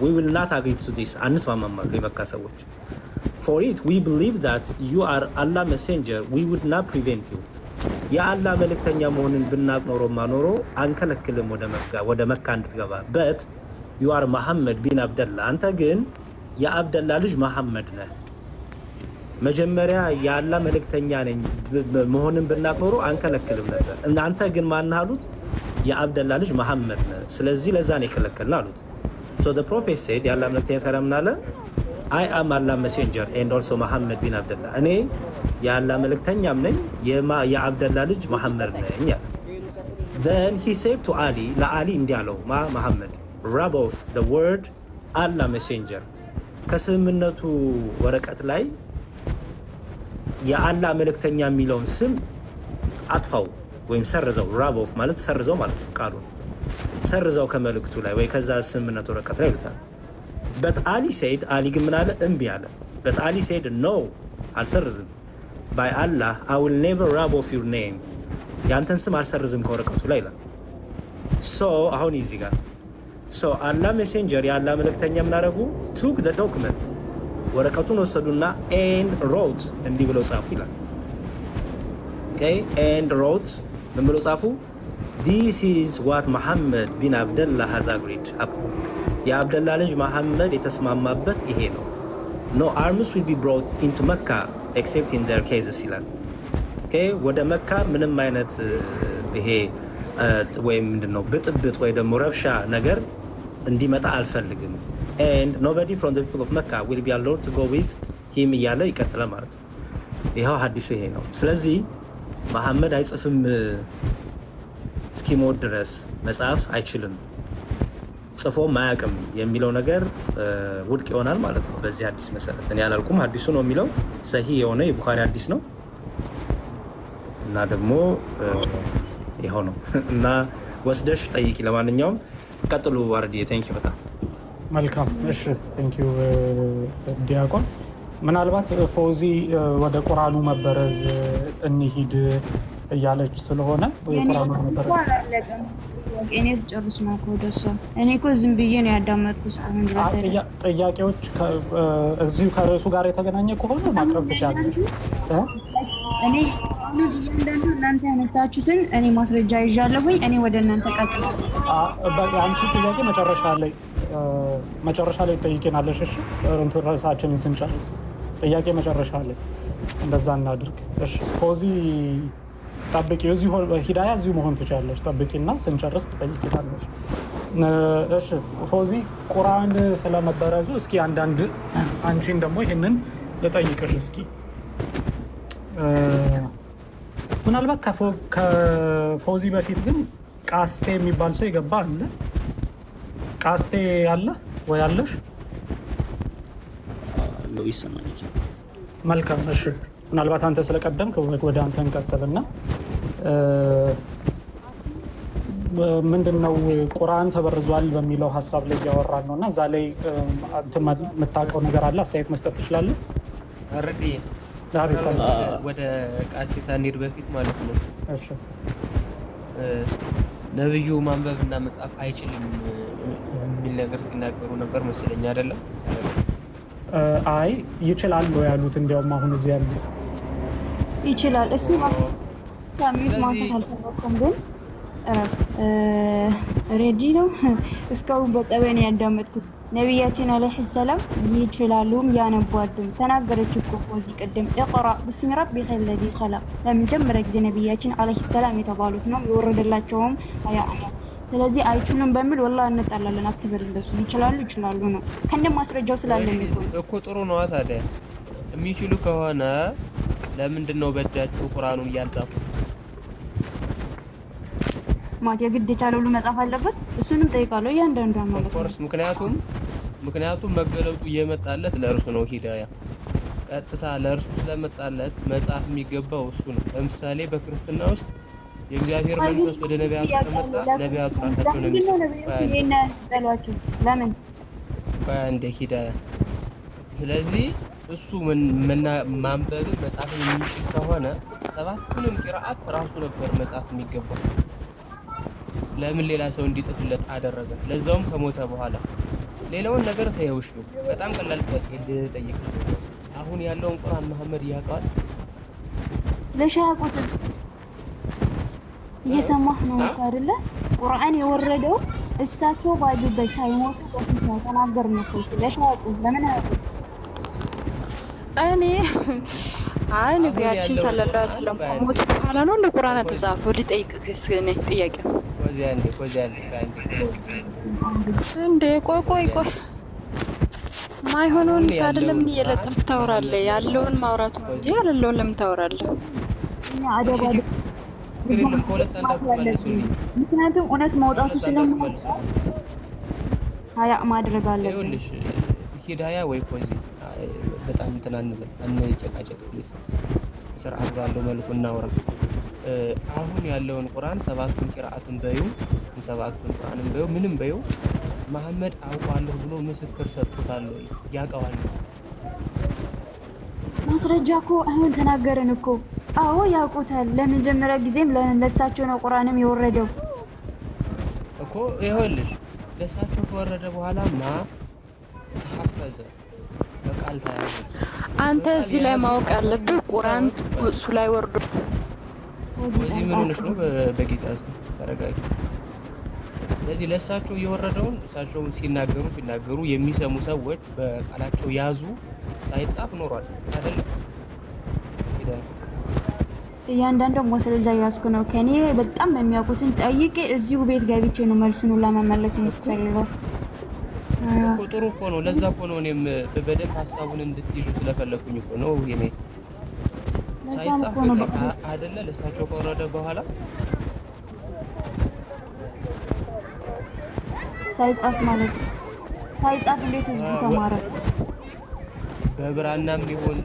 we will not agree to this አንስማማማሉ የመካ ሰዎች for it we believe that you are Allah messenger we would not prevent you የአላህ መልእክተኛ መሆንን ብናቅ ኖሮ አንከለክልም ወደ መካ እንድትገባ but you are Muhammad bin Abdullah አንተ ግን የአብደላ ልጅ መሐመድ ነህ መጀመሪያ የአላህ መልእክተኛ ነኝ መሆንን ብናቅ ኖሮ አንከለክልም ነበር እናንተ ግን ማን አሉት የአብደላ ልጅ መሐመድ ነህ ስለዚህ ለዛ ነው የከለከልን አሉት so the prophet said የአላህ መልእክተኛ ተራምናለ I am Allah messenger and also Muhammad bin Abdullah እኔ የአላህ መልእክተኛም ነኝ የአብደላ ልጅ መሐመድ ነኝ አለ then he said to Ali ለአሊ እንዲህ አለው መሐመድ rub off the word Allah messenger ከስምነቱ ወረቀት ላይ የአላህ መልእክተኛ የሚለውን ስም አጥፋው ወይም ሰርዘው rub off ማለት ሰርዘው ማለት ነው ቃሉን ሰርዘው ከመልእክቱ ላይ ወይ ከዛ ስምነቱ ወረቀት ላይ ይሉታል but Ali said Ali ግን ምን አለ እንቢ አለ but Ali said no አልሰርዝም by Allah I will never rub off your name ያንተን ስም አልሰርዝም ከወረቀቱ ላይ ይላል so አሁን እዚህ ጋር so Allah messenger የአላህ መልእክተኛ ምን አደረጉ took the document ወረቀቱን ወሰዱና and wrote እንዲህ ብለው ጻፉ ይላል okay and wrote ምን ብለው ጻፉ this is what Muhammad bin Abdullah has agreed upon የአብደላ ልጅ መሐመድ የተስማማበት ይሄ ነው no arms will be brought into Mecca except in their cases ይላል okay ወደ መካ ምንም አይነት ይሄ ወይ ምንድነው ብጥብጥ ወይ ደግሞ ረብሻ ነገር እንዲመጣ አልፈልግም and nobody from the people of Mecca will be allowed to go with him እያለ ይቀጥላል ማለት ነው ይሄው ሐዲሱ ይሄ ነው ስለዚህ መሐመድ አይጽፍም እስኪሞት ድረስ መጽሐፍ አይችልም ጽፎ ማያቅም የሚለው ነገር ውድቅ ይሆናል ማለት ነው በዚህ ሐዲስ መሰረት እኔ አላልኩም ሐዲሱ ነው የሚለው ሰሂህ የሆነ የቡኻሪ ሐዲስ ነው እና ደግሞ ይሄው ነው እና ወስደሽ ጠይቂ ለማንኛውም ቀጥሉ ዋርዲ ቴንክ ዩ በጣም መልካም እሺ ቴንክ ዩ ዲያቆን ምናልባት ፎዚ ወደ ቁርአኑ መበረዝ እንሂድ እያለች ስለሆነ ወይ ቁርአኑ መበረዝ እኔ ተጨርስ ነው ኮደሶ እኔ እኮ ዝም ብዬ ነው ያዳመጥኩት እስካሁን ድረስ ጥያቄዎች እዚሁ ከርዕሱ ጋር የተገናኘ ከሆነ ማቅረብ ትችላለሽ እኔ እያንዳንዱ እናንተ ያነሳችሁትን እኔ ማስረጃ ይዣለሁ እኔ ወደ እናንተ ቀጥታ አንቺ ጥያቄ መጨረሻ ላይ ጠይቄናለሽ እሺ እንትን ራሳችንን ስንጨርስ ጥያቄ መጨረሻ ላይ እንደዛ እናድርግ እሺ ፎዚ ጠብቂ እዚሁ ሂዳያ እዚሁ መሆን ትችላለሽ ጠብቂና ስንጨርስ ትጠይቂናለሽ እሺ ፎዚ ቁርአን ስለመበረዙ እስኪ አንዳንድ አንቺን ደግሞ ይሄንን ልጠይቅሽ እስኪ ምናልባት ከፎዚ በፊት ግን ቃስቴ የሚባል ሰው ይገባ አለ ቃስቴ አለ ወይ አለሽ ነው ይሰማኛል መልካም እሺ ምናልባት አንተ ስለቀደምክ ወደ አንተ እንቀጥልና ምንድነው ቁርአን ተበርዟል በሚለው ሐሳብ ላይ ያወራን ነውና እዛ ላይ አንተ የምታውቀው ነገር አለ አስተያየት መስጠት ትችላለህ አረዲ ወደ ቃቴሳ እንሂድ በፊት ማለት ነው እሺ ነብዩ ማንበብና መጻፍ አይችልም የሚል ነገር ሲናገሩ ነበር መሰለኝ አይደለም አይ ይችላል ነው ያሉት እንዲያውም አሁን እዚህ ያሉት ይችላል እሱ ታሚት ማንሳት አልፈለኩም ግን ሬዲ ነው እስካሁን በጸበኔ ያዳመጥኩት ነብያችን አለይሂ ሰላም ይችላሉም ያነቧሉም ተናገረች እኮ እዚህ ቀደም اقرا بسم ربك الذي خلق ለምን ጀመረ ጊዜ ነብያችን አለይሂ ሰላም የተባሉት ነው የወረደላቸውም አያ ስለዚህ አይችሉም በሚል والله እንጣላለን አትበል እንደሱ ይችላሉ ነው ከነ ማስረጃው ስላለኝ እኮ ጥሩ ነው ታዲያ የሚችሉ ከሆነ ለምንድን ነው በእጃቸው ቁርአኑን ያልጻፉ ማት የግዴታ ለሉ መጻፍ አለበት እሱንም ጠይቃለሁ ያንዳንዱ ማለት ኦፍኮርስ ምክንያቱም መገለጡ እየመጣለት ለእርሱ ነው ሂዳያ ቀጥታ ለእርሱ ስለመጣለት መጻፍ የሚገባው እሱ ነው ለምሳሌ በክርስትና ውስጥ የእግዚአብሔር መንፈስ ወደ ነቢያቱ ተመጣ ነቢያቱ ራሳቸው ነው የሚጽፉት ለምን በአንድ ሂዳያ ስለዚህ እሱ ማንበብ መጻፍ የሚችል ከሆነ ሰባቱንም ቂራአት ራሱ ነበር መጻፍ የሚገባው ለምን ሌላ ሰው እንዲጽፍለት አደረገ ለዛውም ከሞተ በኋላ ሌላውን ነገር ተይውሽ በጣም ቀላል ጥያቄ ልጠይቅ አሁን ያለውን ቁርአን መሐመድ ያውቃል ለሻቁት እየሰማህ ነው አይደለ ቁርአን የወረደው እሳቸው ባሉበት ሳይሞቱ በፊት ነው ተናገርን እኮ ለሻቁት ለምን አያውቁም እኔ አይ ነቢያችን ሰለላሁ ዐለይሂ ወሰለም ከሞቱ በኋላ ነው እንደ ቁርአን ተጻፈው ሊጠይቅህ እስከኔ ጥያቄ ኮዚያን እንዴ ቆይ ማይሆነውን አይደለም ምን እየለጠፍ ታወራለህ ያለውን ማውራት ነው እንጂ ያለውን ለምን ታወራለህ እኛ አደባ ምክንያቱም እውነት መውጣቱ ስለማይሆን ሀያ ማድረግ አለብን ሂዳያ ወይ ኮዚ በጣም ተናንበል አንጨቃጨቅ ስርዓት ባለው መልኩ እናወራ አሁን ያለውን ቁርአን ሰባቱን ቂራአቱን በዩ ሰባቱን ቁርአንን በዩ ምንም በዩ መሐመድ አውቃለሁ ብሎ ምስክር ሰጥቷል ወይ ያውቃል ማስረጃ እኮ አሁን ተናገረን እኮ አዎ ያውቁታል ለመጀመሪያ ጊዜም ለነሳቸው ነው ቁርአንም የወረደው እኮ ይኸውልሽ ለሳቸው ከወረደ በኋላ ተሐፈዘ በቃል ታያለ አንተ እዚህ ላይ ማወቅ ያለብህ ቁርአን እሱ ላይ ወርዶ እዚህ ምን ሆነሽ ነው በጌታ ተረጋጊ ስለዚህ ለሳቸው የወረደውን እሳቸው ሲናገሩ የሚሰሙ ሰዎች በቃላቸው ያዙ ሳይጣፍ ኖሯል አይደል እያንዳንዱ ማስረጃ ያስኩ ነው ከኔ በጣም የሚያውቁትን ጠይቄ እዚሁ ቤት ገብቼ ነው መልሱን ለመመለስ የምፈልገው ቁጥሩ እኮ ነው ለዛ እኮ ነው እኔም በደንብ ሐሳቡን እንድትይዙ ስለፈለኩኝ እኮ ነው የኔ ሳይጻፍ አይደለ ለሳቸው ከወረደ በኋላ ሳይጻፍ ማለት ሳይጻፍ እንዴት ህዝቡ ተማረ በብራናም ይሁን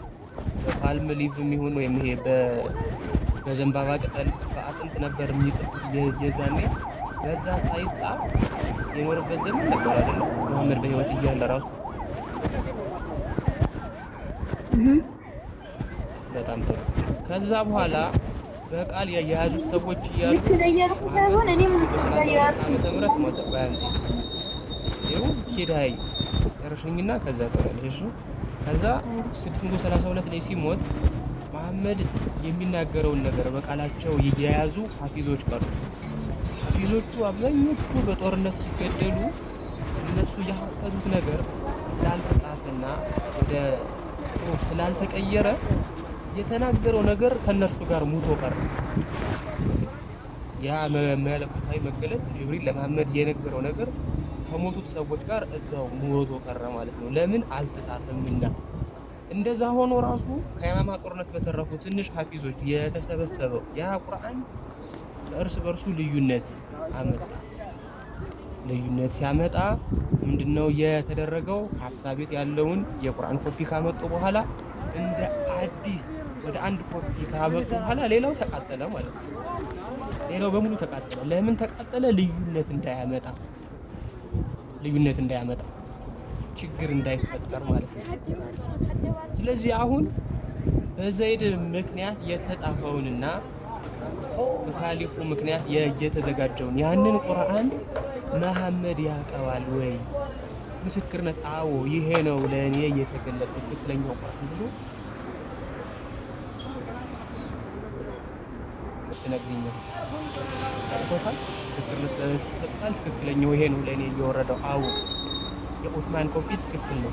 በፓልም ሊቭም ይሁን ወይም ይሄ በዘንባባ ቅጠል በአጥንት ነበር የሚጽፉት የዛኔ በዛ ሳይጻፍ የኖርበት ዘመን ነበር አይደል መሐመድ በህይወት እያለ ራሱ በጣም ጥሩ ከዛ በኋላ በቃል የያዙት ሰዎች እያሉ ልክ ለየርኩ ሳይሆን እኔ ምን ተቀያያት ተምረት ሞተ ባንዴ ይኸው ሂዳይ ጨርሽኝና ከዛ ተረልሽ ከዛ 632 ላይ ሲሞት መሐመድ የሚናገረውን ነገር በቃላቸው የያዙ ሐፊዞች ቀሩ ሐፊዞቹ አብዛኞቹ በጦርነት ሲገደሉ እነሱ ያሐፈዙት ነገር ስላልተጻፈና ወደ ጽሑፍ ስላልተቀየረ የተናገረው ነገር ከነርሱ ጋር ሙቶ ቀረ ያ መለኮታዊ መገለጥ ጅብሪል ለመሐመድ የነገረው ነገር ከሞቱት ሰዎች ጋር እዛው ሙቶ ቀረ ማለት ነው ለምን አልተጻፈምና እንደዛ ሆኖ ራሱ ከያማማ ጦርነት በተረፉ ትንሽ ሐፊዞች የተሰበሰበው ያ ቁርአን ለእርስ በርሱ ልዩነት ሲያመጣ ምንድነው የተደረገው ሐፍሳ ቤት ያለውን የቁርአን ኮፒ ካመጡ በኋላ እንደ አዲስ ወደ አንድ ኮፒ ካመጡ በኋላ ሌላው ተቃጠለ ማለት ነው ሌላው በሙሉ ተቃጠለ ለምን ተቃጠለ ልዩነት እንዳያመጣ ችግር እንዳይፈጠር ማለት ነው ስለዚህ አሁን በዘይድ ምክንያት የተጻፈውንና በካሊፉ ምክንያት የተዘጋጀውን ያንን ቁርአን መሐመድ ያውቀዋል ወይ ምስክርነት አዎ ይሄ ነው ለኔ የተገለጠው ትክክለኛው ቁርአን ብሎ ተነግሪኝ አጥቶታል ምስክርነት ተሰጥቷል ትክክለኛው ይሄ ነው ለኔ እየወረደው አዎ የኡስማን ኮፒ ትክክል ነው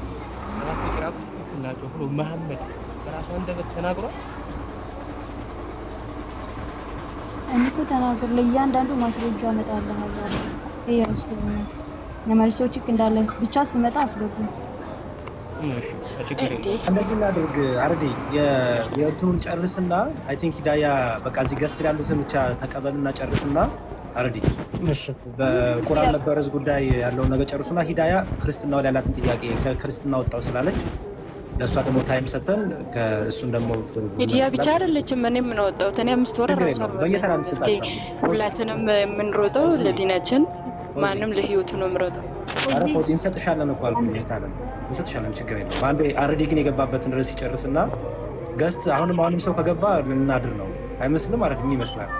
ሰባት ቂራአት ትክክል ናቸው ብሎ መሐመድ በራሱ አንደበት ተናግሯል እኔ ተናገር ለእያንዳንዱ ማስረጃ አመጣለሁ እያስኩኝ ለመልሶች እንዳለ ብቻ ሲመጣ አስገቡ እሺ አችግር የለም እንደዚህ እናድርግ አርዲ የእንትኑን ጨርስና አይ ቲንክ ሂዳያ በቃ እዚህ ገስት ያሉትን ብቻ ተቀበልና ጨርስና አርዲ እሺ በቁርአን መበረዝ ጉዳይ ያለውን ነገር ጨርሱና ሂዳያ ክርስትናው ላይ ያላትን ጥያቄ ከክርስትና ወጣው ስላለች ለእሷ ደግሞ ታይም ሰተን ከእሱን ደግሞ ሂዳያ ብቻ አይደለችም እኔም ምን ወጣው እኔ 5 ወር ራሱ በየተራ እንስጣቸው ሁላችንም የምንሮጠው ለዲናችን ማንም ለህይወቱ ነው የምሮጠው አረፎት እንሰጥሻለን እኮ አልኩኝ ታለም እንሰጥሻለን ችግር የለም ባንዴ አርዲ ግን የገባበትን ድረስ ይጨርስና ገስት አሁንም ሰው ከገባ ልናድር ነው አይመስልም አረድ ምን ይመስላል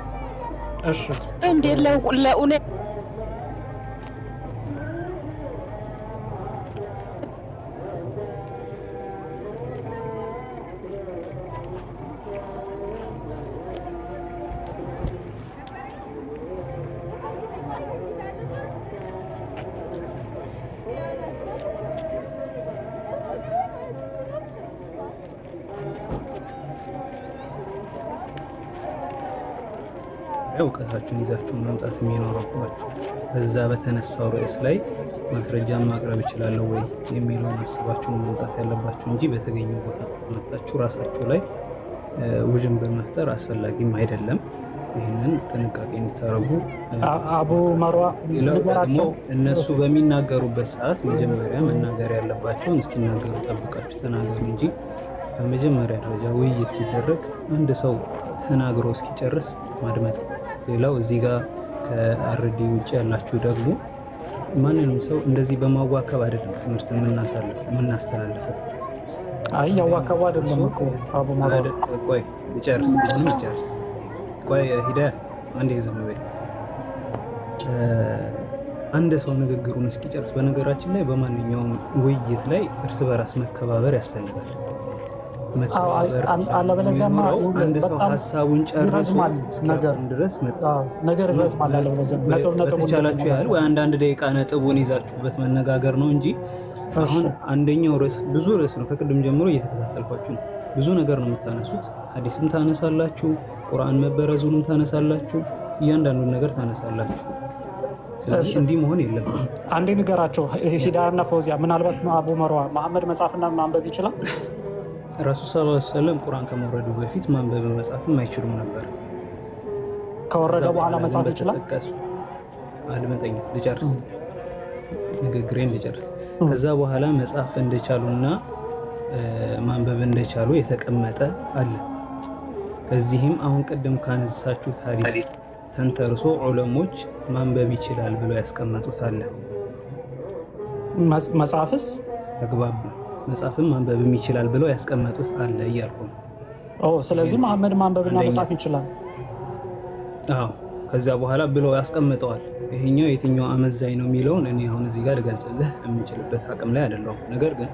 እሺ እንዴ ለኡኔ መጀመሪያ እውቀታችሁን ይዛችሁ መምጣት የሚኖርባችሁ። በዛ በተነሳው ርዕስ ላይ ማስረጃን ማቅረብ እችላለሁ ወይ የሚለውን አስባችሁን መምጣት ያለባችሁ እንጂ በተገኘው ቦታ መጣችሁ ራሳችሁ ላይ ውዥንብር መፍጠር አስፈላጊም አይደለም። ይህንን ጥንቃቄ እንድታረጉ። አቡ መርዋ ደግሞ እነሱ በሚናገሩበት ሰዓት መጀመሪያ መናገር ያለባቸውን እስኪናገሩ ጠብቃችሁ ተናገሩ እንጂ በመጀመሪያ ደረጃ ውይይት ሲደረግ አንድ ሰው ተናግሮ እስኪጨርስ ማድመጥ። ሌላው እዚህ ጋር ከአርዲ ውጭ ያላችሁ ደግሞ ማንንም ሰው እንደዚህ በማዋከብ አይደለም ትምህርት የምናስተላልፈው። አይ ያዋከቡ አይደለም እኮ አቡ መርዋ። ቆይ ይጨርስ ይጨርስ። ቆይ ሂዳያ አንዴ ዝም በይ። አንድ ሰው ንግግሩን እስኪጨርስ። በነገራችን ላይ በማንኛውም ውይይት ላይ እርስ በራስ መከባበር ያስፈልጋል። አለበለዚያማ አንድ ሰው ሀሳቡን ጨርሶ ድረስ ነገር ይረዝማል። በተቻላችሁ ያህል ወይ አንዳንድ ደቂቃ ነጥቡን ይዛችሁበት መነጋገር ነው እንጂ አሁን አንደኛው ርዕስ ብዙ ርዕስ ነው። ከቅድም ጀምሮ እየተከታተልኳችሁ ነው። ብዙ ነገር ነው የምታነሱት። ሐዲስም ታነሳላችሁ፣ ቁርአን መበረዙንም ታነሳላችሁ፣ እያንዳንዱን ነገር ታነሳላችሁ። ስለዚህ እንዲህ መሆን የለብንም። አንዴ ንገራቸው ሂዳያና ፈውዚያ። ምናልባት አቡ መርዋ መሐመድ መጻፍና ማንበብ ይችላል? ረሱል ሰለላሁ ዐለይሂ ወሰለም ቁርአን ከመውረዱ በፊት ማንበብ መጻፍም አይችሉም ነበር። ከወረደ በኋላ መጻፍ ይችላል? አድመጠኝ ልጨርስ፣ ንግግሬን ልጨርስ። ከዛ በኋላ መጻፍ እንደቻሉና ማንበብ እንደቻሉ የተቀመጠ አለ። ከዚህም አሁን ቅድም ካነሳችሁት ሐዲስ ተንተርሶ ዑለሞች ማንበብ ይችላል ብለው ያስቀመጡት አለ። መጻፍስ ተግባቡ። መጻፍም ማንበብም ይችላል ብለው ያስቀመጡት አለ እያልኩ ነው። ስለዚህ መሐመድ ማንበብና መጻፍ ይችላል። አዎ ከዛ በኋላ ብለው ያስቀምጠዋል። ይሄኛው የትኛው አመዛኝ ነው የሚለውን እኔ አሁን እዚህ ጋር ልገልጽልህ የምችልበት አቅም ላይ አይደለሁም። ነገር ግን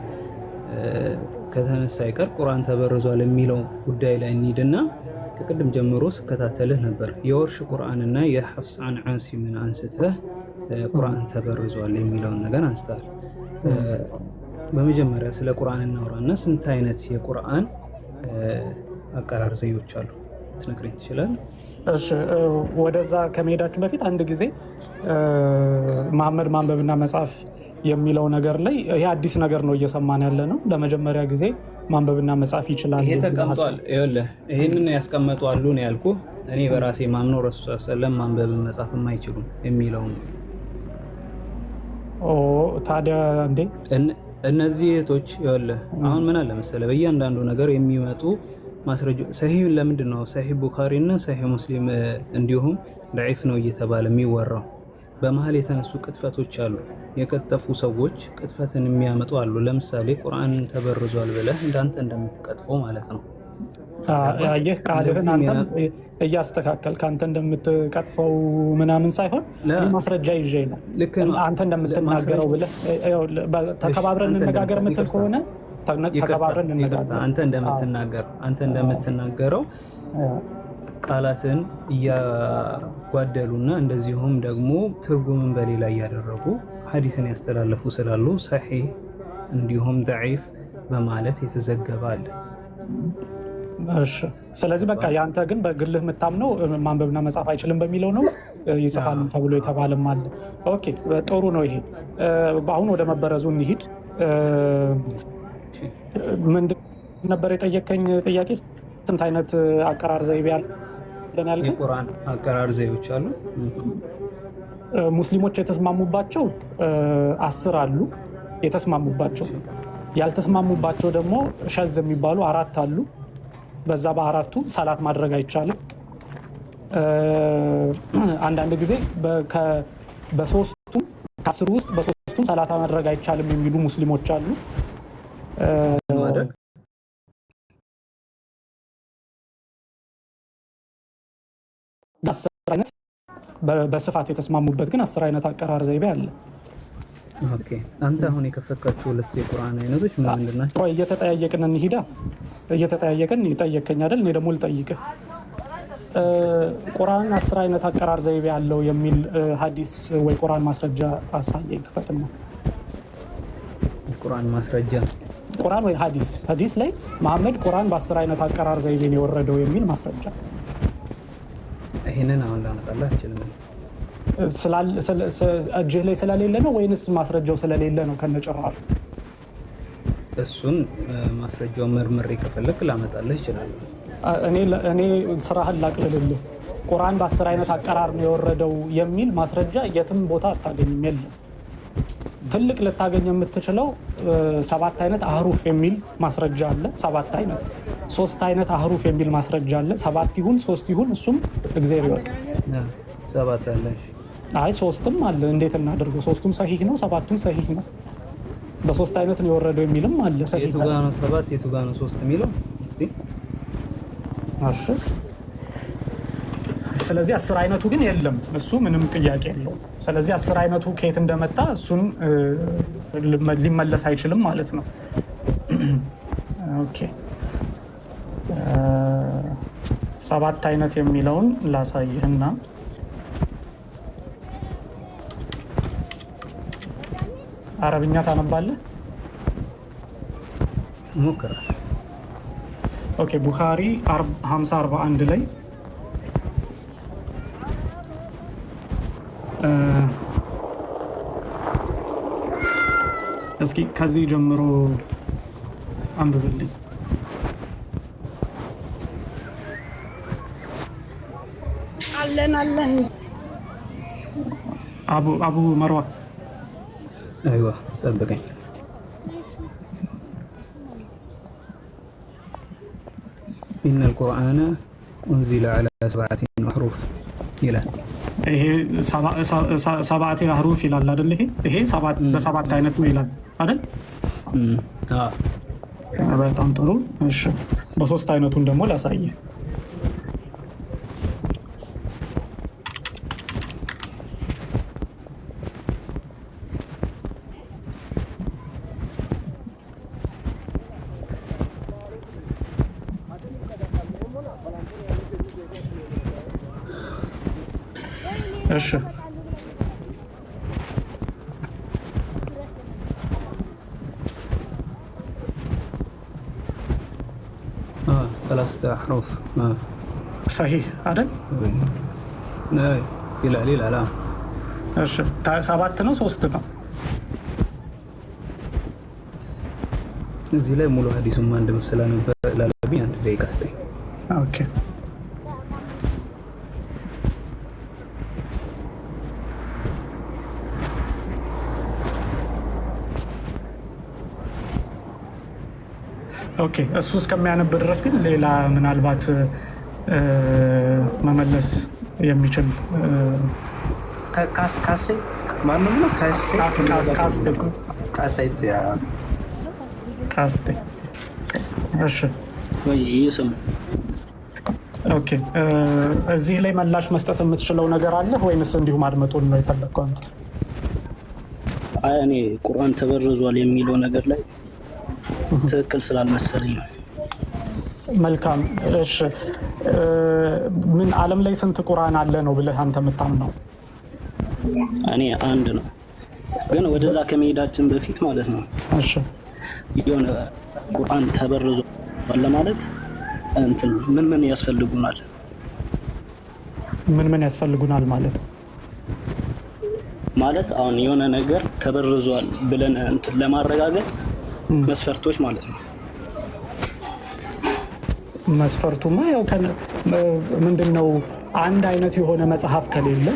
ከተነሳ ይቀር ቁርአን ተበርዟል የሚለው ጉዳይ ላይ እንሂድና ከቅድም ጀምሮ ስከታተልህ ነበር። የወርሽ ቁርአንና የሐፍስ አን ዓሲምን አንስተህ ቁርአን ተበርዟል የሚለውን ነገር አንስተሃል። በመጀመሪያ ስለ ቁርአን እናውራና ስንት አይነት የቁርአን አቀራር ዘዴዎች አሉ ትነግረኝ ትችላለህ? እሺ፣ ወደዛ ከመሄዳችን በፊት አንድ ጊዜ መሐመድ ማንበብና መጻፍ የሚለው ነገር ላይ ይሄ አዲስ ነገር ነው እየሰማን ያለ ነው። ለመጀመሪያ ጊዜ ማንበብና መጻፍ ይችላል። ይሄ ተቀምጧል። ይኸውልህ ይሄንን ያስቀመጡ አሉ ነው ያልኩህ። እኔ በራሴ ማምነው ረሱል ሰለላሁ ዐለይሂ ወሰለም ማንበብና መጻፍም አይችሉም የሚለው ነው። ታዲያ እንዴ እነዚህ እህቶች ይኸውልህ አሁን ምን አለ መሰለህ በእያንዳንዱ ነገር የሚመጡ ማስረጃ ሰሂህ ለምንድን ነው ሰሂህ ቡኻሪ እና ሰሂህ ሙስሊም እንዲሁም ضعيف ነው እየተባለ የሚወራው? በመሀል የተነሱ ቅጥፈቶች አሉ። የቀጠፉ ሰዎች ቅጥፈትን የሚያመጡ አሉ። ለምሳሌ ቁርአን ተበርዟል ብለህ እንዳንተ እንደምትቀጥፈው ማለት ነው። ይህ ቃልህን አንተም እያስተካከል ከአንተ እንደምትቀጥፈው ምናምን ሳይሆን ማስረጃ ይዤ ነው አንተ እንደምትናገረው ብለህ ተከባብረን እንነጋገር የምትል ከሆነ ተከባብረን እንነጋገር። አንተ እንደምትናገረው ቃላትን እያጓደሉና እንደዚሁም ደግሞ ትርጉምን በሌላ እያደረጉ ሐዲስን ያስተላለፉ ስላሉ ሰሒህ እንዲሁም ضعيف በማለት የተዘገበ አለ። እሺ፣ ስለዚህ በቃ ያንተ ግን በግልህ የምታምነው ማንበብና መጻፍ አይችልም በሚለው ነው። ይጽፋል ተብሎ የተባለም አለ። ኦኬ፣ ጥሩ ነው። ይሄ አሁን ወደ መበረዙ እንሂድ። ምንድን ነበር የጠየቀኝ ጥያቄ? ስንት አይነት አቀራር ዘይቤ አለ ያልከኝ? የቁርአን አቀራር ዘይቤዎች አሉ። ሙስሊሞች የተስማሙባቸው 10 አሉ። የተስማሙባቸው ያልተስማሙባቸው ደግሞ ሸዝ የሚባሉ 4 አሉ። በዛ በአራቱ ሰላት ማድረግ አይቻልም። አንዳንድ ጊዜ በሶስቱም ከ10 ውስጥ በሶስቱም ሰላት ማድረግ አይቻልም የሚሉ ሙስሊሞች አሉ። አይነት በስፋት የተስማሙበት ግን 10 አይነት አቀራር ዘይቤ አለ። ኦኬ፣ አንተ አሁን የከፈትካቸው 2 የቁርአን አይነቶች ምንድን ናቸው? ቆይ እየተጠያየቅን እንሂዳ። እየተጠያየቅን ይጠየቀኝ አይደል? እኔ ደግሞ ልጠይቅህ። ቁርአን 10 አይነት አቀራር ዘይቤ ያለው የሚል ሐዲስ ወይ ቁርአን ማስረጃ አሳየኝ። ክፈትና ቁርአን ማስረጃ ቁርአን ወይ ሐዲስ ላይ መሐመድ ቁርአን በ10 አይነት አቀራር ዘይቤ ነው የወረደው የሚል ማስረጃ። ይሄ ይህንን አሁን ላመጣልህ አልችልም። እጅህ ላይ ስለሌለ ነው ወይንስ ማስረጃው ስለሌለ ነው ከነጭራሹ? እሱን ማስረጃውን መርምሬ ከፈለክ ላመጣልህ ይችላል። እኔ ስራህን ላቅልልልህ። ቁርአን በ10 አይነት አቀራር ነው የወረደው የሚል ማስረጃ የትም ቦታ አታገኝም። የለም። ትልቅ ልታገኝ የምትችለው 7 አይነት አህሩፍ የሚል ማስረጃ አለ። 7 አይነት 3 አይነት አህሩፍ የሚል ማስረጃ አለ። 7 ይሁን 3 ይሁን እሱም እግዚአብሔር ይወቅ። 7 አለ። አይ 3ም አለ። እንዴት እናደርገው? 3ቱም ሰሂህ ነው፣ 7ቱም ሰሂህ ነው። በ3 አይነት ነው የወረደው የሚልም አለ። ሰሂህ የቱ ጋር ነው 7 የቱ ጋር ነው 3 የሚለው? እስቲ እሺ። ስለዚህ 10 አይነቱ ግን የለም። እሱ ምንም ጥያቄ የለውም። ስለዚህ 10 አይነቱ ከየት እንደመጣ እሱን ሊመለስ አይችልም ማለት ነው። ኦኬ 7 አይነት የሚለውን ላሳይህና አረብኛ ታነባለህ? ሞክራል። ኦኬ ቡኻሪ 5041 ላይ እስኪ ከዚህ ጀምሮ አንብብልኝ። አለን አቡ መርዋ አይዋ ጠብቀኝ። ኢነ አልቁርአነ ኡንዚለ ዐላ 7 አህሩፍ ይላል። ይሄ 7 አህሩፍ ይላል አይደል? ይሄ በ7 አይነት ነው ይላል አይደል? በጣም ጥሩ። እሺ በ3 አይነቱን ደግሞ ላሳየ። እሺ 3 أحرف صحيح አይደል? ይላል። እሺ 7 ነው 3 ነው? እዚህ ላይ ሙሉ ሐዲሱን ማንደም ስለነበር ላለብኝ 1 ደቂቃ አስተኝ። ኦኬ ኦኬ እሱ እስከሚያነብ ድረስ ግን ሌላ ምናልባት መመለስ የሚችል ካስቴ እሺ ኦኬ እዚህ ላይ መላሽ መስጠት የምትችለው ነገር አለ ወይንስ እንዲሁ ማድመጡን ነው የፈለግከው አንተ? አይ እኔ ቁርአን ተበርዟል የሚለው ነገር ላይ ትክክል ስላልመሰለኝ ነው። መልካም እሺ ምን ዓለም ላይ ስንት ቁርአን አለ ነው ብለህ አንተ የምታምነው? እኔ አንድ ነው፣ ግን ወደዛ ከመሄዳችን በፊት ማለት ነው እሺ የሆነ ቁርአን ተበርዟል ለማለት እንትን ምን ያስፈልጉናል? ምን ያስፈልጉናል ማለት አሁን የሆነ ነገር ተበርዟል ብለን እንትን ለማረጋገጥ መስፈርቶች ማለት ነው። መስፈርቱማ ያው ምንድነው አንድ አይነት የሆነ መጽሐፍ ከሌለ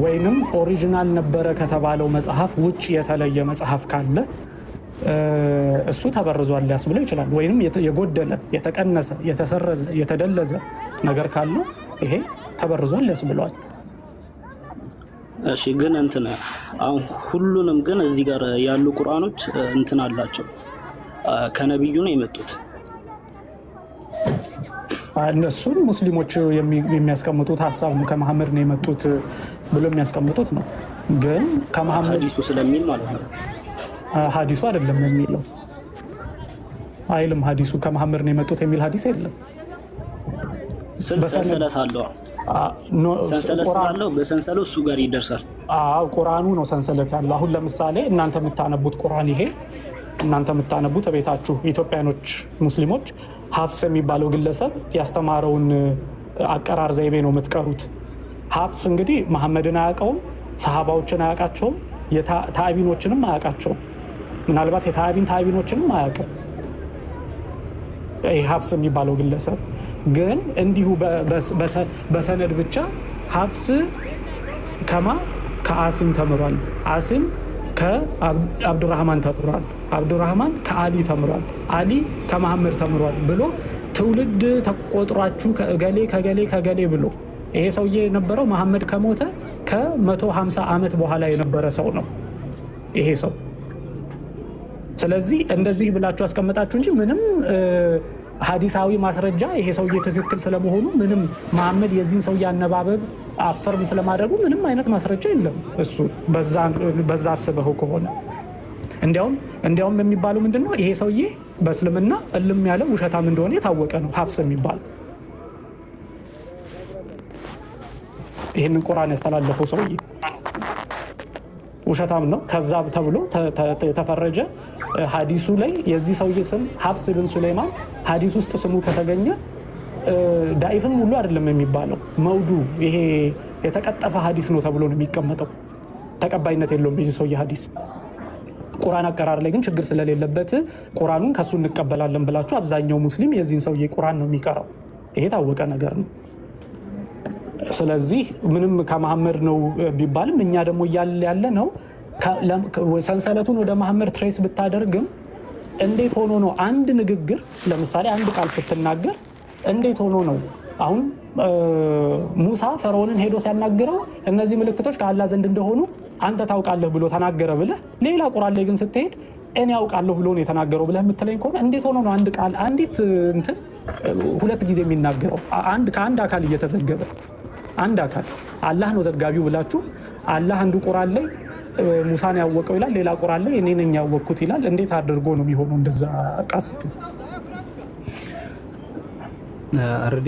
ወይንም ኦሪጂናል ነበረ ከተባለው መጽሐፍ ውጭ የተለየ መጽሐፍ ካለ እሱ ተበርዟል ሊያስብለው ይችላል። ወይንም የጎደለ የተቀነሰ የተሰረዘ የተደለዘ ነገር ካለ ይሄ ተበርዟል ሊያስብለዋል። እሺ ግን እንትን አሁን ሁሉንም ግን እዚህ ጋር ያሉ ቁርአኖች እንትን አላቸው ከነብዩ ነው የመጡት። እነሱን ሙስሊሞች የሚያስቀምጡት ሀሳብ ነው። ከመሐመድ ነው የመጡት ብሎ የሚያስቀምጡት ነው። ግን ከመሐመድ ሐዲሱ ስለሚል ማለት ነው። ሐዲሱ አይደለም የሚለው አይልም። ሐዲሱ ከመሐመድ ነው የመጡት የሚል ሐዲስ የለም። ሰንሰለት አለው። ሰንሰለት ስላለው በሰንሰለት እሱ ጋር ይደርሳል። ቁርአኑ ነው ሰንሰለት ያለው። አሁን ለምሳሌ እናንተ የምታነቡት ቁርአን ይሄ እናንተ የምታነቡት ቤታችሁ ኢትዮጵያኖች ሙስሊሞች ሀፍስ የሚባለው ግለሰብ ያስተማረውን አቀራር ዘይቤ ነው የምትቀሩት። ሀፍስ እንግዲህ መሐመድን አያውቀውም፣ ሰሃባዎችን አያውቃቸውም፣ ታቢኖችንም አያውቃቸውም። ምናልባት ታቢኖችንም አያውቅም ይህ ሀፍስ የሚባለው ግለሰብ። ግን እንዲሁ በሰነድ ብቻ ሀፍስ ከአሲም ተምሯል፣ አሲም ከአብዱራህማን ተምሯል፣ አብዱራህማን ከአሊ ተምሯል፣ አሊ ከመሐመድ ተምሯል ብሎ ትውልድ ተቆጥሯችሁ ከገሌ ብሎ ይሄ ሰውዬ የነበረው መሐመድ ከሞተ ከ150 ዓመት በኋላ የነበረ ሰው ነው ይሄ ሰው። ስለዚህ እንደዚህ ብላችሁ አስቀምጣችሁ እንጂ ምንም ሀዲሳዊ ማስረጃ ይሄ ሰውዬ ትክክል ስለመሆኑ ምንም መሐመድ የዚህን ሰውዬ አነባበብ አፈርም ስለማድረጉ ምንም አይነት ማስረጃ የለም። እሱ በዛ አስበው ከሆነ እንዲያውም የሚባለው ምንድነው ይሄ ሰውዬ በእስልምና እልም ያለ ውሸታም እንደሆነ የታወቀ ነው። ሀፍስ የሚባል ይህንን ቁርአን ያስተላለፈው ሰውዬ ውሸታም ነው። ከዛ ተብሎ ተፈረጀ። ሀዲሱ ላይ የዚህ ሰውዬ ስም ሀፍስ ብን ሱሌይማን ሀዲስ ውስጥ ስሙ ከተገኘ ዳኢፍም ሁሉ አይደለም የሚባለው፣ መውዱ ይሄ የተቀጠፈ ሀዲስ ነው ተብሎ ነው የሚቀመጠው። ተቀባይነት የለውም የዚህ ሰውዬ ሀዲስ። ቁርአን አቀራር ላይ ግን ችግር ስለሌለበት ቁርአኑን ከሱ እንቀበላለን ብላችሁ አብዛኛው ሙስሊም የዚህን ሰውዬ ቁርአን ነው የሚቀራው። ይሄ ታወቀ ነገር ነው። ስለዚህ ምንም ከመሐመድ ነው ቢባልም እኛ ደግሞ ያለ ነው ሰንሰለቱን ወደ መሐመድ ትሬስ ብታደርግም እንዴት ሆኖ ነው አንድ ንግግር ለምሳሌ አንድ ቃል ስትናገር እንዴት ሆኖ ነው አሁን ሙሳ ፈርዖንን ሄዶ ሲያናግረው እነዚህ ምልክቶች ከአላህ ዘንድ እንደሆኑ አንተ ታውቃለህ ብሎ ተናገረ ብለህ ሌላ ቁርአን ላይ ግን ስትሄድ እኔ ያውቃለሁ ብሎ ነው የተናገረው ብለህ የምትለኝ ከሆነ እንዴት ሆኖ ነው አንድ ቃል አንዲት እንትን ሁለት ጊዜ የሚናገረው ከአንድ አካል እየተዘገበ አንድ አካል አላህ ነው ዘጋቢው ብላችሁ አላህ አንዱ ቁርአን ላይ ሙሳን ያወቀው ይላል፣ ሌላ ቁርአን ላይ እኔ ነኝ ያወቅኩት ይላል። እንዴት አድርጎ ነው የሚሆነው እንደዛ ቀስት? አርዲ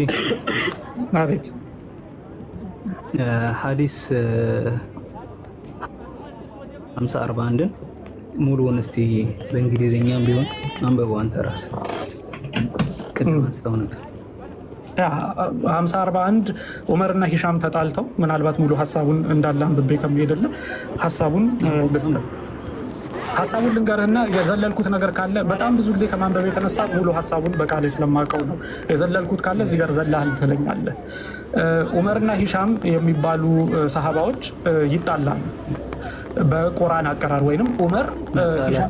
አቤት ሐዲስ 541 ሙሉውን እስቲ በእንግሊዝኛም ቢሆን አንበበው አንተ ራስህ ቅድም አንስተው ነበር። 541 ዑመርና ሂሻም ተጣልተው ምናልባት ሙሉ ሀሳቡን እንዳለ አንብቤ ከሚሄድልህ ሀሳቡን ልንገርህና የዘለልኩት ነገር ካለ በጣም ብዙ ጊዜ ከማንበብ የተነሳ ሙሉ ሀሳቡን በቃሌ ስለማውቀው ነው። የዘለልኩት ካለ እዚህ ጋር ዘለሃል ትለኛለህ። ዑመርና ሂሻም የሚባሉ ሰሃባዎች ይጣላሉ በቁርአን አቀራር ወይንም ዑመር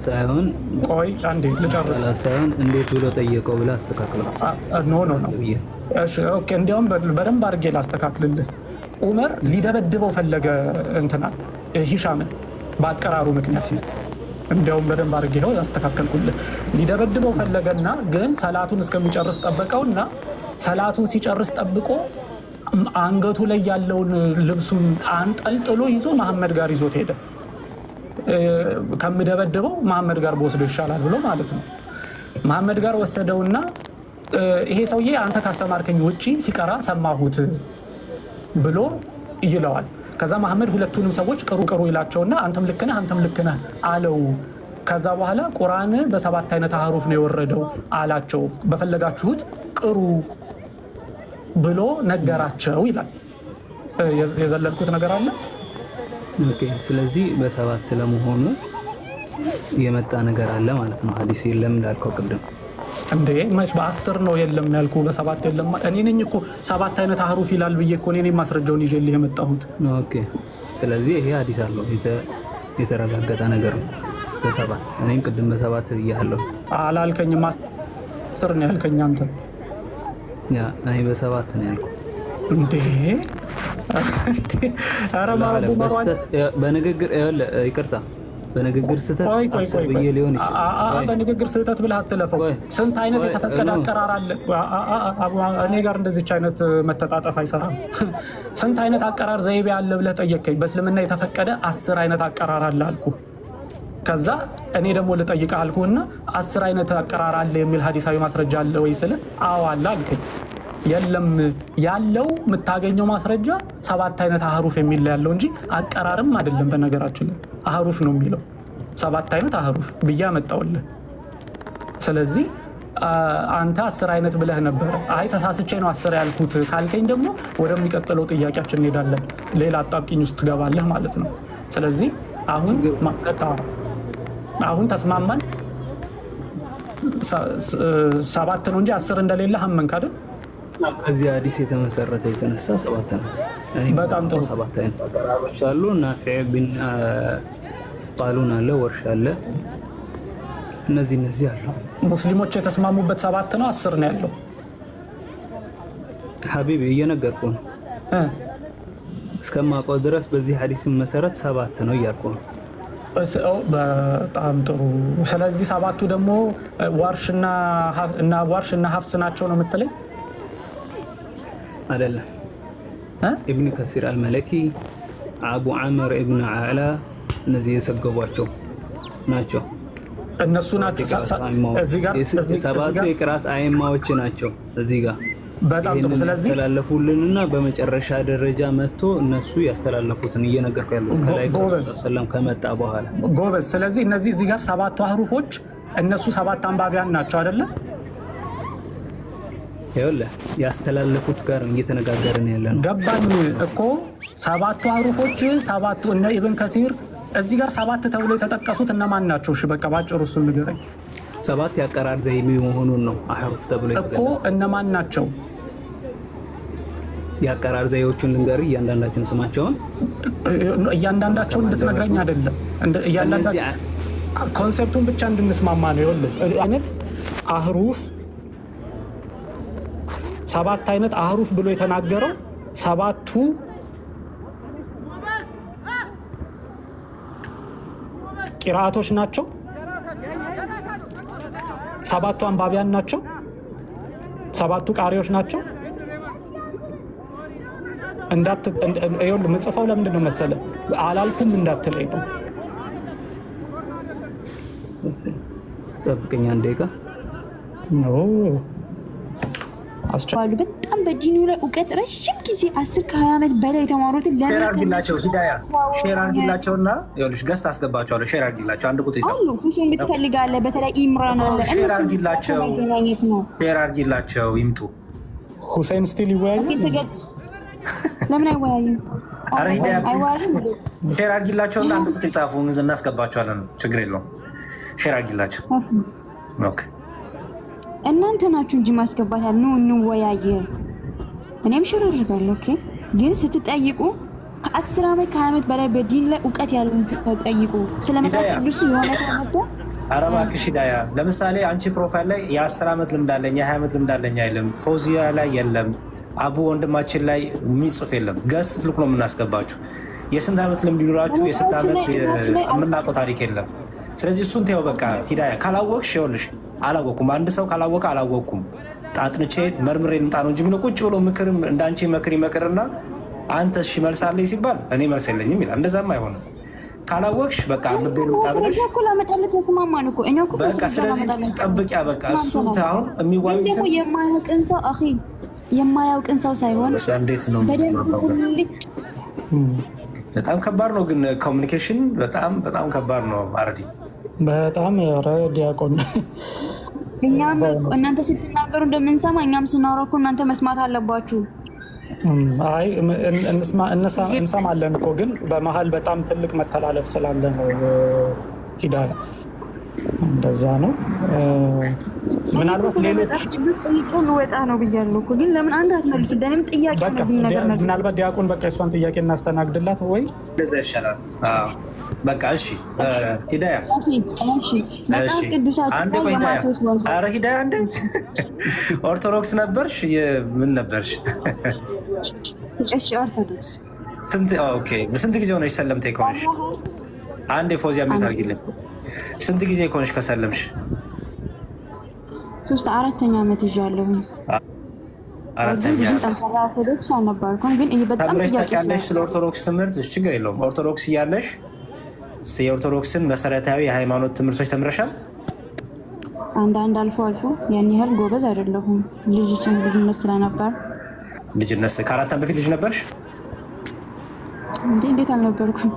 ሳይሆን ቆይ አንዴ ልጨርስ ሳይሆን እንዴት ብሎ ጠየቀው ብለህ አስተካክለው። ኖ እሺ ኦኬ፣ እንዲያውም በደንብ አድርጌ ላስተካክልልህ። ዑመር ሊደበድበው ፈለገ እንትና ሂሻምን በአቀራሩ ምክንያት እንዲያውም በደንብ አድርጌ ነው ያስተካከልኩልህ። ሊደበድበው ፈለገና ግን ሰላቱን እስከሚጨርስ ጠበቀውና ሰላቱን ሲጨርስ ጠብቆ አንገቱ ላይ ያለውን ልብሱን አንጠልጥሎ ይዞ መሐመድ ጋር ይዞት ሄደ። ከምደበድበው መሐመድ ጋር በወስዶ ይሻላል ብሎ ማለት ነው። መሐመድ ጋር ወሰደውና ይሄ ሰውዬ አንተ ካስተማርከኝ ውጪ ሲቀራ ሰማሁት ብሎ ይለዋል። ከዛ መሐመድ ሁለቱንም ሰዎች ቅሩ ይላቸውና አንተም ልክ ነህ አለው። ከዛ በኋላ ቁርአን በ7 አይነት አህሩፍ ነው የወረደው አላቸው። በፈለጋችሁት ቅሩ ብሎ ነገራቸው ይላል። የዘለልኩት ነገር አለ። ኦኬ፣ ስለዚህ በ7 ለመሆኑ የመጣ ነገር አለ ማለት ነው። ሐዲስ የለም እንዳልከው ቅድም እንዴ መች በ10 ነው የለም ያልኩ፣ በ7 የለም። እኔ ነኝ እኮ 7 አይነት አህሩፍ ይላል ብዬ እኮ እኔ ነኝ ማስረጃውን ይዤልህ የመጣሁት። ኦኬ፣ ስለዚህ ይሄ ሐዲስ አለው የተረጋገጠ ነገር ነው። በ7 እኔም ቅድም በ7 ብያለሁ አላልከኝም? 10 ነው ያልከኝ አንተ። ያ እኔ በ7 ነው ያልኩ እንዴ? ኧረ ማረቡ ማሯን በንግግር ይቅርታ በንግግር ስህተት አስብዬ ሊሆን ይችላል። በንግግር ስህተት ብለህ አትለፈው። ስንት አይነት የተፈቀደ አቀራር አለ። እኔ ጋር እንደዚች አይነት መተጣጠፍ አይሰራም። ስንት አይነት አቀራር ዘይቤ አለ ብለህ ጠየቀኝ። በእስልምና የተፈቀደ 10 አይነት አቀራር አለ አልኩ። ከዛ እኔ ደግሞ ልጠይቅህ አልኩህና 10 አይነት አቀራር አለ የሚል ሀዲሳዊ ማስረጃ አለ ወይ ስልህ አዎ አለ አልከኝ። የለም ያለው የምታገኘው ማስረጃ 7 አይነት አህሩፍ የሚል ያለው እንጂ አቀራርም አይደለም። በነገራችን ላይ አህሩፍ ነው የሚለው 7 አይነት አህሩፍ ብዬ አመጣሁልህ። ስለዚህ አንተ 10 አይነት ብለህ ነበር። አይ ተሳስቼ ነው 10 ያልኩት ካልከኝ ደግሞ ወደሚቀጥለው ጥያቄያችን እንሄዳለን። ሌላ አጣብቂኝ ውስጥ ትገባለህ ማለት ነው። ስለዚህ አሁን ተስማማን። 7 ነው እንጂ 10 እንደሌለ አመንክ አይደል? ከዚህ አዲስ የተመሰረተ የተነሳ 7 ነው። በጣም ጥሩ 7 አይነት አቀራሮች አሉ። ናፊዕ ቢን ቃሉን አለ፣ ወርሽ አለ፣ እነዚህ አሉ። ሙስሊሞች የተስማሙበት 7 ነው 10 ነው ያለው? ሀቢቢ እየነገርኩ ነው። እስከማውቀው ድረስ በዚህ ሐዲስ መሰረት 7 ነው እያልኩ ነው። በጣም ጥሩ። ስለዚህ 7ቱ ደግሞ ዋርሽና ሀፍስ ናቸው ነው የምትለኝ? አይደለም። ኢብኑ ከሲር አልመለኪ፣ አቡ ዓምር ኢብኑ ዓላ እነዚህ የሰገቧቸው ናቸው። እነሱ ናቸው እዚህ ጋር 7ቱ የቅራት አይማዎች ናቸው እዚህ ጋር በጣም ጥሩ። ስለዚህ ያስተላለፉልንና በመጨረሻ ደረጃ መጥቶ እነሱ ያስተላለፉትን እየነገርኩ ያሉት ከላይ ሰለም ከመጣ በኋላ ጎበዝ። ስለዚህ እነዚህ እዚህ ጋር 7ቱ አህሩፎች እነሱ 7 አንባቢያን ናቸው አይደለ? ይኸውልህ ያስተላለፉት ጋር እየተነጋገርን ያለ ነው። ገባኝ እኮ 7ቱ አህሩፎች 7ቱ እነ ኢብን ከሲር እዚህ ጋር 7 ተብሎ የተጠቀሱት እነማን ናቸው? እሺ በቃ ባጭሩ እሱን ንገረኝ። 7 ያቀራር ዘይቤ መሆኑን ነው አህሩፍ ተብሎ እኮ እነማን ናቸው? ያቀራር ዘይዎቹን ልንገርህ፣ እያንዳንዳችን ስማቸውን እያንዳንዳቸውን እንድትነግረኝ አይደለም፣ እያንዳንዳቸው ኮንሴፕቱን ብቻ እንድንስማማ ነው። ይኸውልህ አይነት አህሩፍ 7 አይነት አህሩፍ ብሎ የተናገረው 7ቱ ቂራአቶች ናቸው። 7ቱ አንባቢያን ናቸው። 7ቱ ቃሪዎች ናቸው። ምጽፈው ለምንድን ነው መሰለ አላልኩም እንዳትለኝ ነው። ጠብቀኝ አንድ ደቂቃ። አሉ በጣም በዲኑ ላይ እውቀት ረጅም ጊዜ 10 ከ20 ዓመት በላይ የተማሩትን ሼር አድርጊላቸው። ሂዳያ ሼር አድርጊላቸውና ይኸውልሽ ገስት አስገባቸዋለሁ። ሼር አድርጊላቸው። አንድ ቁጥር ይጻፉ። ሁሴን ብትፈልጋለህ በተለይ ኢምራን አለ። ሼር አድርጊላቸው። ሼር አድርጊላቸው ይምጡ። ሁሴን ስቲል ይወያዩ። ለምን አይወያዩም? አረ ሂዳያ ሼር አድርጊላቸውና አንድ ቁጥር ይጻፉ። እናስገባቸዋለን። ችግር የለውም። ሼር አድርጊላቸው። ኦኬ እናንተ ናችሁ እንጂ ማስገባት ያለ ነው። እንወያየ። እኔም ሼር አድርጋለሁ። ኦኬ ግን ስትጠይቁ ከ10 ዓመት ከ20 ዓመት በላይ በዲን ላይ እውቀት ያለውን ተጠይቁ። ስለመጽሐፍ ቅዱስ የሆነ ተመጣ አረባክሽ ሂዳያ ለምሳሌ አንቺ ፕሮፋይል ላይ የ10 ዓመት ልምድ አለኝ የ20 ዓመት ልምድ አለኝ አይልም። ፎዚያ ላይ የለም። አቡ ወንድማችን ላይ የሚጽፍ የለም። ገስት ትልኩ ነው የምናስገባችሁ። የስንት ዓመት ልምድ ይኖራችሁ የስንት ዓመት የምናውቀው ታሪክ የለም። ስለዚህ እሱን ተይው በቃ ሂዳያ። ካላወቅሽ ይኸውልሽ አላወኩም። አንድ ሰው ካላወቀ አላወኩም ጣጥንቼ መርምሬ ልምጣ ነው እንጂ ብሎ ቁጭ ብሎ ምክርም እንዳንቺ ይመክርና አንተ እሺ መልሳለኝ ሲባል እኔ መልስ የለኝም ይላል። እንደዛም አይሆንም። ካላወቅሽ በቃ በቃ ስለዚህ ጠብቂያ በቃ እሱን አሁን የሚዋዩትን የማያውቅን ሰው ሳይሆን እንዴት ነው በጣም ከባድ ነው። ግን ኮሚኒኬሽን በጣም ከባድ ነው። አረዲ በጣም ዲያቆን እኛም እናንተ ስትናገሩ እንደምንሰማ እኛም ስናወራ እኮ እናንተ መስማት አለባችሁ። አይ እንሰማለን እኮ ግን በመሀል በጣም ትልቅ መተላለፍ ስላለ ነው። ሂዳያ እንደዛ ነው። ምናልባት ሌሎች ጠይቀን ወጣ ነው ብያለሁ እኮ ግን ለምን አንድ አትመልሱ? ደንም ጥያቄ ነው ነገር ነው። ምናልባት ዲያቆን በቃ እሷን ጥያቄ እናስተናግድላት ወይ እንደዛ ይሻላል። በቃ እሺ ሂዳያ መጽሐፍ ቅዱሳችሁ አንዴ ቆይ ሂዳያ። ኧረ ሂዳያ አንዴ ኦርቶዶክስ ነበርሽ? ምን ነበርሽ? እሺ ኦርቶዶክስ። ስንት ጊዜ ሆነሽ ሰለምቴ ከሆንሽ? አንዴ ፎዚያ ምን ታርጊልኝ? ስንት ጊዜ ከሆንሽ ከሰለምሽ? 4ኛ ዓመት ይዣለሁ። 4ኛ ኦርቶዶክስ አልነበርኩም ግን ይሄ በጣም ተምረሽ ታውቂያለሽ ስለ ኦርቶዶክስ ትምህርት? ችግር የለውም። ኦርቶዶክስ እያለሽ የኦርቶዶክስን መሰረታዊ የሃይማኖት ትምህርቶች ተምረሻል? አንዳንድ አልፎ ያን ያህል ጎበዝ አይደለሁም። ልጅነት ስለነበር ልጅነት ከ4 ዓመት በፊት ልጅ ነበርሽ? እንዴት አልነበርኩም?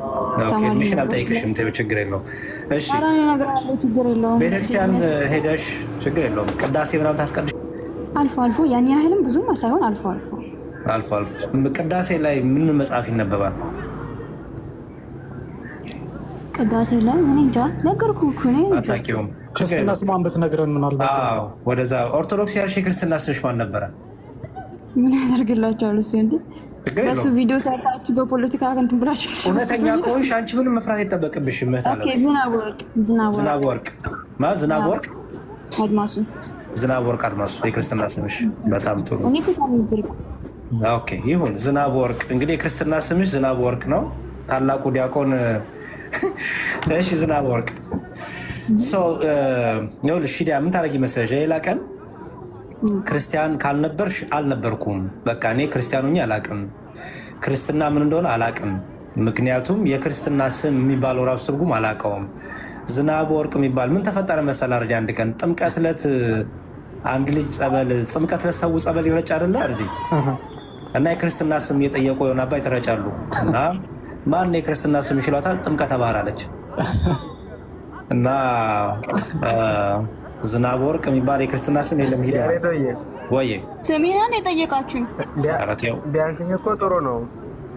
ሚሽን አልጠይቅሽም፣ ችግር የለውም። እሺ ችግር የለውም። ቤተክርስቲያን ሄደሽ ችግር የለውም። ቅዳሴ ምናምን ታስቀድሽ? አልፎ አልፎ፣ ያን ያህልም ብዙም ሳይሆን አልፎ አልፎ አልፎ አልፎ። ቅዳሴ ላይ ምን መጽሐፍ ይነበባል? ቅዳሴ ላይ ምን እንጃ ነገርኩህ እኮ ነው። አታውቂውም? ክርስትና ስሟን ብትነግረን ምናልባት። ወደዛ ኦርቶዶክስ ያልሽ የክርስትና ስምሽ ማን ነበረ? ምን ያደርግላቸዋል? እሱ እንዴ በሱ ቪዲዮ ሰርታችሁ በፖለቲካ እንትን ብላችሁ እውነተኛ ከሆንሽ አንቺ ምንም መፍራት አይጠበቅብሽም። ዝናብ ወርቅ አድማሱ ዝናብ ወርቅ አድማሱ የክርስትና ስምሽ። በጣም ጥሩ። ኦኬ ይሁን። ዝናብ ወርቅ እንግዲህ የክርስትና ስምሽ ዝናብ ወርቅ ነው። ታላቁ ዲያቆን እሺ፣ ዝናብ ወርቅ ይኸውልሽ፣ ሂዳ ምን ታደርጊ መሰለሽ? ሌላ ቀን ክርስቲያን ካልነበርሽ አልነበርኩም፣ በቃ እኔ ክርስቲያን ሆኜ አላቅም፣ ክርስትና ምን እንደሆነ አላቅም፣ ምክንያቱም የክርስትና ስም የሚባለው ራሱ ትርጉም አላውቀውም። ዝናብ ወርቅ የሚባል ምን ተፈጠረ መሰለህ? አረዲ አንድ ቀን ጥምቀት ዕለት አንድ ልጅ ጥምቀት ዕለት ሰው ጸበል ይረጭ አይደለ እንዴ? እና የክርስትና ስም እየጠየቁ የሆነ አባይ ተረጫሉ እና ማን የክርስትና ስም ይችሏታል? ጥምቀተ ባህር አለች እና ዝናብ ወርቅ የሚባል የክርስትና ስም የለም። ሂዳ ወይ ስሜን የጠየቃችሁኝ? ቢያንስ እኮ ጥሩ ነው።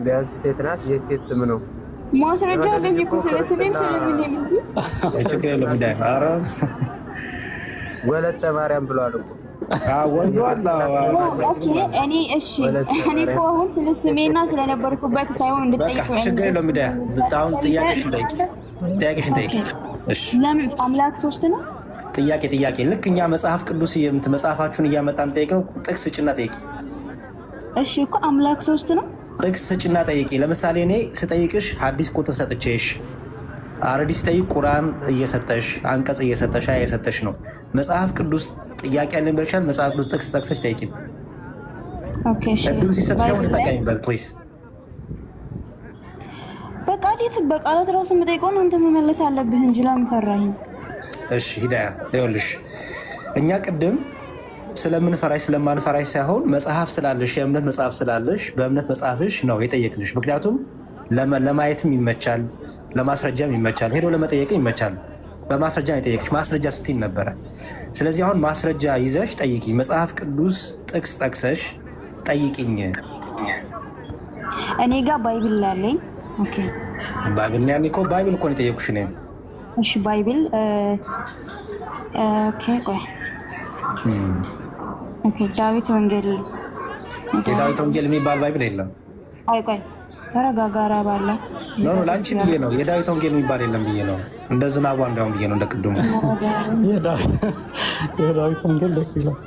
ቢያንስ ሴት ናት፣ የሴት ስም ነው። ማስረጃ አለኝ እኮ ስለ ስሜም ስለምን ችግር የለም። ሂዳ ኧረ ወለተ ማርያም ብሏል እኮ እኔ እኮ አሁን ስለ ስሜና ስለነበርኩበት ሳይሆን እንድጠይቁኝ። ችግር የለውም። ሂዳ አሁን ጥያቄሽን ጠይቂ። እሺ ለምን አምላክ ሶስት ነው? ጥያቄ ልክ እኛ መጽሐፍ ቅዱስ መጽሐፋችሁን እያመጣን ጠይቅ ነው። ጥቅስ ስጭና ጠይቂ። እሺ እኮ አምላክ ሶስት ነው። ጥቅስ ስጭና ጠይቂ። ለምሳሌ እኔ ስጠይቅሽ ሐዲስ ቁጥር ሰጥቼሽ፣ አረዲ ስጠይቅ ቁርአን እየሰጠሽ አንቀጽ እየሰጠሽ እየሰጠሽ ነው። መጽሐፍ ቅዱስ ጥያቄ ያለን ብለሻል። መጽሐፍ ቅዱስ ጥቅስ ጠቅሰሽ ጠይቂ። ኦኬ እሺ። እድሉ ሲሰጥሽ ተጠቀሚበት ፕሊዝ። በቃላት ራሱ የምጠይቀውን አንተ መመለስ አለብህ እንጂ ለምን ፈራኝ? እሺ ሂዳያ ይኸውልሽ፣ እኛ ቅድም ስለምንፈራሽ ስለማንፈራሽ ሳይሆን መጽሐፍ ስላለሽ የእምነት መጽሐፍ ስላለሽ በእምነት መጽሐፍሽ ነው የጠየቅንሽ። ምክንያቱም ለማየትም ይመቻል፣ ለማስረጃም ይመቻል፣ ሄዶ ለመጠየቅም ይመቻል። በማስረጃ ነው የጠየቅሽ። ማስረጃ ስትይን ነበረ። ስለዚህ አሁን ማስረጃ ይዘሽ ጠይቂ። መጽሐፍ ቅዱስ ጥቅስ ጠቅሰሽ ጠይቂኝ። እኔ ጋር ባይብል አለኝ። ኦኬ ባይብል ነው። ያኔ እኮ ባይብል እኮ ነው የጠየቁሽ ነው። እሺ ባይብል ኦኬ ዳዊት ወንጌል። የዳዊት ወንጌል የሚባል ባይብል የለም። ቆይ ተረጋጋራ ባለ ነው ላንቺ ብዬ ነው። የዳዊት ወንጌል የሚባል የለም ብዬ ነው። እንደ ዝናቧ እንዳውም ብዬ ነው። እንደ ቅድሙ የዳዊት ወንጌል ደስ ይላል።